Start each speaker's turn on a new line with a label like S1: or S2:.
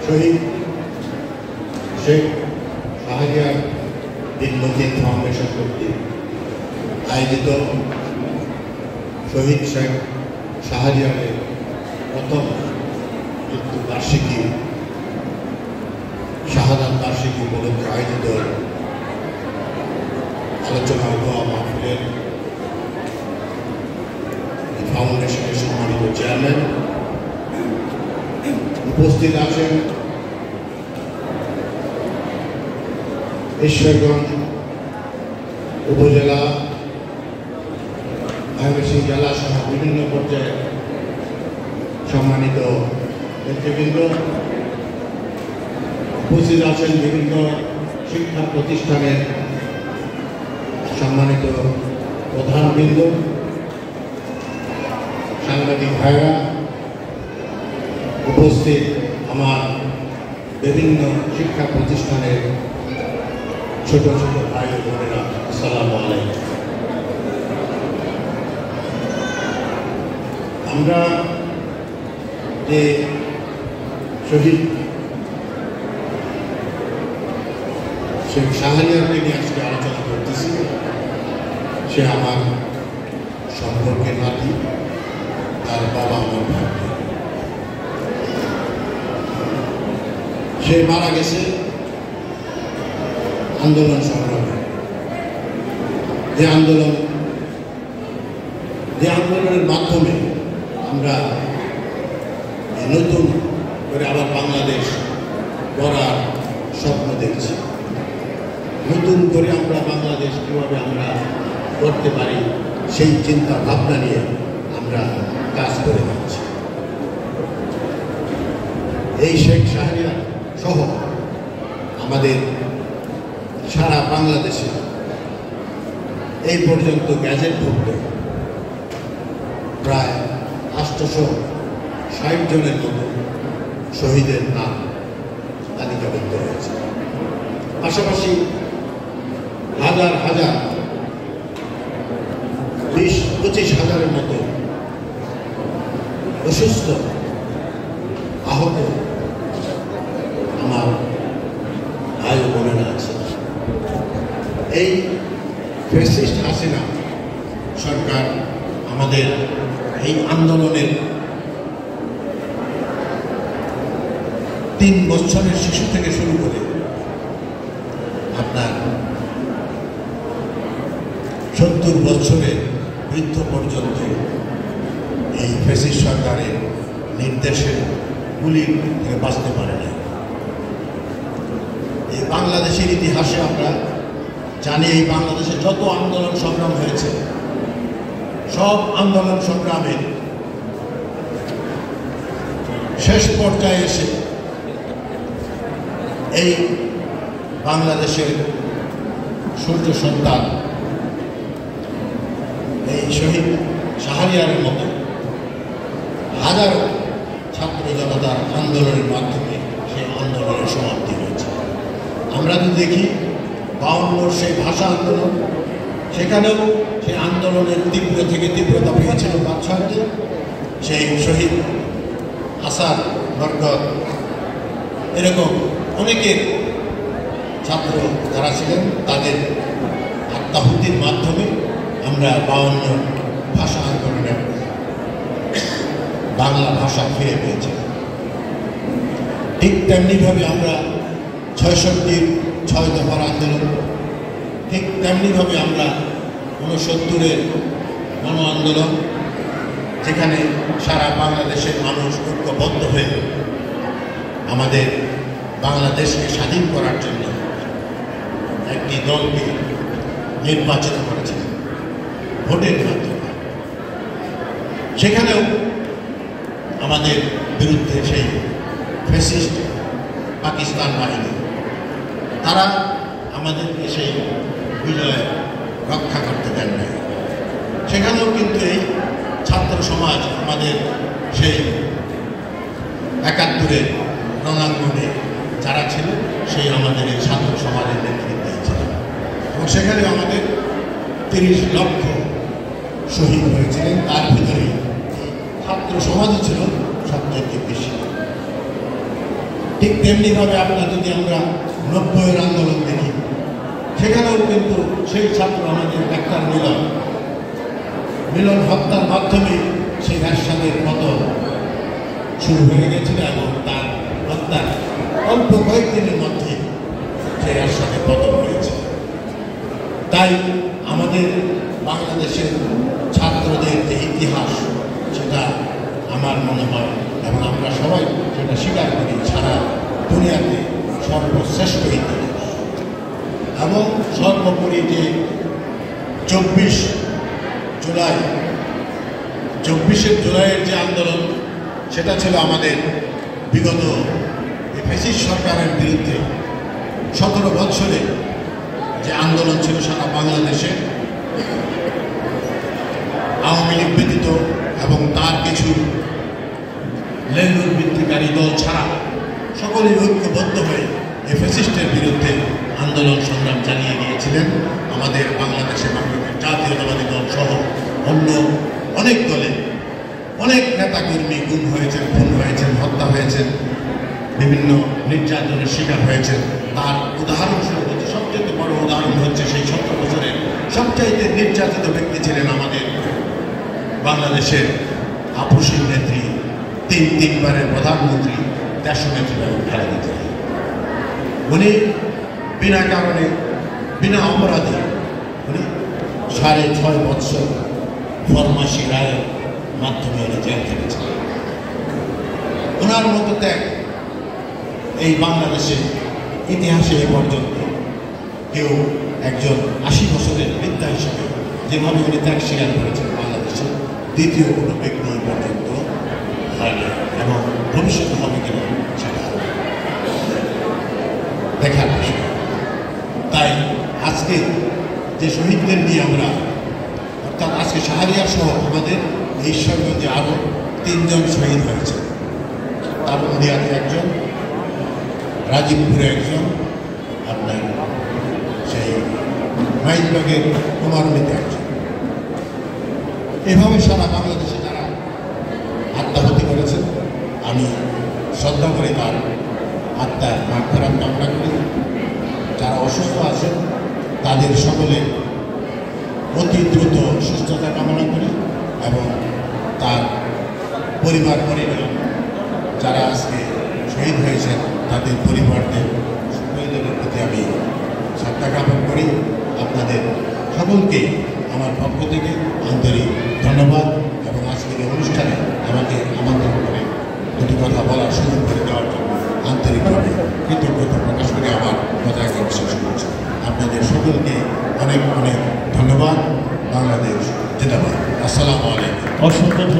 S1: শহীদ শেখ শাহরিয়ার বিন Majid foundation কর্তৃক আয়োজিত শহীদ শেখ শাহরিয়ারের প্রথম মৃত্যুবার্ষিকী শাহাদাত বার্ষিকী উপলক্ষে আয়োজিত আলোচনা দোয়া মাহফিলের ফাউন্ডেশনের সম্মানিত চেয়ারম্যান উপস্থিত আছেন ঈশ্বরগঞ্জ উপজেলা ময়মনসিংহ জেলা সহ বিভিন্ন পর্যায়ে সম্মানিত নেতৃবৃন্দ, উপস্থিত আছেন বিভিন্ন শিক্ষা প্রতিষ্ঠানের সম্মানিত প্রধানবৃন্দ, সাংবাদিক ভাইরা, উপস্থিত আমার বিভিন্ন শিক্ষা প্রতিষ্ঠানের ছোট ছোট ভাই ও বোনেরা, আসসালামু আলাইকুম। আমরা যে শহীদ শেখ শাহরিয়ারকে নিয়ে আজকে আলোচনা করতেছি, সে আমার সম্পর্কের নাতি, তার বাবা আমার ভাই। সে মারা গেছে আন্দোলন সংগ্রামে। যে আন্দোলনের মাধ্যমে আমরা নতুন করে আবার বাংলাদেশ গড়ার স্বপ্ন দেখছি। নতুন করে আমরা বাংলাদেশ কীভাবে আমরা করতে পারি সেই চিন্তা ভাবনা নিয়ে আমরা কাজ করে যাচ্ছি। এই শেখ শাহরিয়ার সহ আমাদের সারা বাংলাদেশে এই পর্যন্ত গ্যাজেটভুক্ত প্রায় 860 জনের মতো শহীদের নাম তালিকাবদ্ধ হয়েছে। পাশাপাশি হাজার হাজার 20-25 হাজারের মতো অসুস্থ আহত আমার ভাই ও বোনেরা আছে। এই ফ্যাসিস্ট হাসিনা সরকার আমাদের এই আন্দোলনের 3 বছরের শিশু থেকে শুরু করে আপনার 70 বছরের বৃদ্ধ পর্যন্ত এই ফ্যাসিস্ট সরকারের নির্দেশে গুলির থেকে বাঁচতে পারে না। এই বাংলাদেশের ইতিহাসে আমরা জানি, এই বাংলাদেশে যত আন্দোলন সংগ্রাম হয়েছে, সব আন্দোলন সংগ্রামে শেষ পর্যায়ে এসে এই বাংলাদেশের সূর্য সন্তান এই শহীদ শাহরিয়ারের মতো হাজার ছাত্র জনতার আন্দোলনের মাধ্যমে সেই আন্দোলনের সমাপ্তি হয়েছে। আমরা যদি দেখি 52 সেই ভাষা আন্দোলন, সেখানেও সেই আন্দোলনের তীব্র থেকে তীব্রতা পেয়েছিল বাদশাহদের। সেই শহীদ আসাদ বরকত এরকম অনেকের ছাত্র যারা ছিলেন, তাদের আত্মাহুতির মাধ্যমে আমরা 52 ভাষা আন্দোলনের বাংলা ভাষা ফিরে পেয়েছি। ঠিক তেমনিভাবে আমরা 66-র 6 দফার আন্দোলন, ঠিক তেমনিভাবে আমরা 69-এর গণ আন্দোলন, যেখানে সারা বাংলাদেশের মানুষ ঐক্যবদ্ধ হয়ে আমাদের বাংলাদেশকে স্বাধীন করার জন্য একটি দলকে নির্বাচিত করেছিলেন ভোটের মাধ্যমে। সেখানেও আমাদের বিরুদ্ধে সেই ফ্যাসিস্ট পাকিস্তান বাহিনী, তারা আমাদেরকে সেই বিজয় রক্ষা করতে দেন নাই। সেখানেও কিন্তু এই ছাত্র সমাজ আমাদের সেই 71-এর রণাঙ্গনে যারা ছিল, সেই আমাদের এই ছাত্র সমাজের নেতৃত্বে ছিল, এবং সেখানে আমাদের 30 লক্ষ শহীদ হয়েছিলেন। তার ভিতরে ছাত্র সমাজই ছিল সবচেয়ে বেশি। ঠিক তেমনিভাবে আপনারা যদি আমরা 90-এর আন্দোলন দেখি, সেখানেও কিন্তু সেই ছাত্র আমাদের ডাক্তার মিলন হত্যার মাধ্যমে সেই এরশাদের পতন শুরু হয়ে গেছিল এবং তার হত্যার অল্প কয়েকদিনের মধ্যে সেই এরশাদের পতন হয়েছে। তাই আমাদের বাংলাদেশের ছাত্রদের যে ইতিহাস, সেটা আমার মনে হয় এবং আমরা সবাই সেটা স্বীকার করি, সারা দুনিয়াতে সর্বশ্রেষ্ঠ ইতিহাস। এবং সর্বোপরি যে 24শে জুলাইয়ের যে আন্দোলন, সেটা ছিল আমাদের বিগত ফ্যাসিস্ট সরকারের বিরুদ্ধে 17 বছরে যে আন্দোলন ছিল সারা বাংলাদেশে, আওয়ামী লীগ ব্যতীত এবং তার কিছু লেনদেন ভিত্তিকারী দল ছাড়া সকলেই ঐক্যবদ্ধ হয়ে এই ফ্যাসিস্টের বিরুদ্ধে আন্দোলন সংগ্রাম চালিয়ে গিয়েছিলেন। আমাদের বাংলাদেশের জাতীয়তাবাদী দল সহ অন্য অনেক দলে অনেক নেতাকর্মী গুম হয়েছেন, খুন হয়েছেন, হত্যা হয়েছেন, বিভিন্ন নির্যাতনের শিকার হয়েছেন। তার উদাহরণস্বরূপ হচ্ছে, সবচেয়ে বড় উদাহরণ হচ্ছে সেই 17 বছরের সবচাইতে নির্যাতিত ব্যক্তি ছিলেন আমাদের বাংলাদেশের আপসীর নেত্রী, তিনবারের প্রধানমন্ত্রী, দেশনেত্রী খালেদা জিয়া। উনি বিনা কারণে, বিনা অপরাধে উনি 6.5 বছর ফরমাসি রায়ের মাধ্যমে উনি জেল খেটেছিলেন। ওনার মতো ত্যাগ এই বাংলাদেশের ইতিহাসে এ পর্যন্ত কেউ একজন 80 বছরের বৃদ্ধা হিসেবে যেভাবে উনি ত্যাগ স্বীকার করেছেন, বাংলাদেশে দ্বিতীয় কোনো ব্যক্তি এই পর্যন্ত হয়নি এবং ভবিষ্যতে হবে কিনা সেটা দেখার বিষয়। তাই আজকে যে শহীদদের নিয়ে আমরা, অর্থাৎ আজকে শাহরিয়ার সহ আমাদের এই ঈশ্বরগঞ্জে আরও 3 জন শহীদ হয়েছে। তার মধ্যে আছে একজন, রাজীবপুরে একজন, আপনার সেই মাইজবাগের কুমারনীতে একজন। এভাবে সারা বাংলাদেশে যারা আত্মাহুতি করেছেন, আমি শ্রদ্ধা করে তার আত্মার মাগফিরাত কামনা করি। যারা অসুস্থ আছেন তাদের সকলে অতি দ্রুত সুস্থতা কামনা করি এবং তার পরিবার যারা আজকে শহীদ হয়েছেন তাদের পরিবারদের শহীদের প্রতি আমি শ্রদ্ধা জ্ঞাপন করি। আপনাদের সকলকে আমার পক্ষ থেকে আন্তরিক ধন্যবাদ এবং আজকের এই অনুষ্ঠানে আমাকে আমন্ত্রণ করে দুটি কথা বলার সুযোগ করে দেওয়ার জন্য আন্তরিকভাবে কৃতজ্ঞতা প্রকাশ করে আমার কথা এখানে শেষ করছি। আপনাদের সকলকে অনেক অনেক ধন্যবাদ। বাংলাদেশ জিন্দাবাদ। আসসালামু আলাইকুম।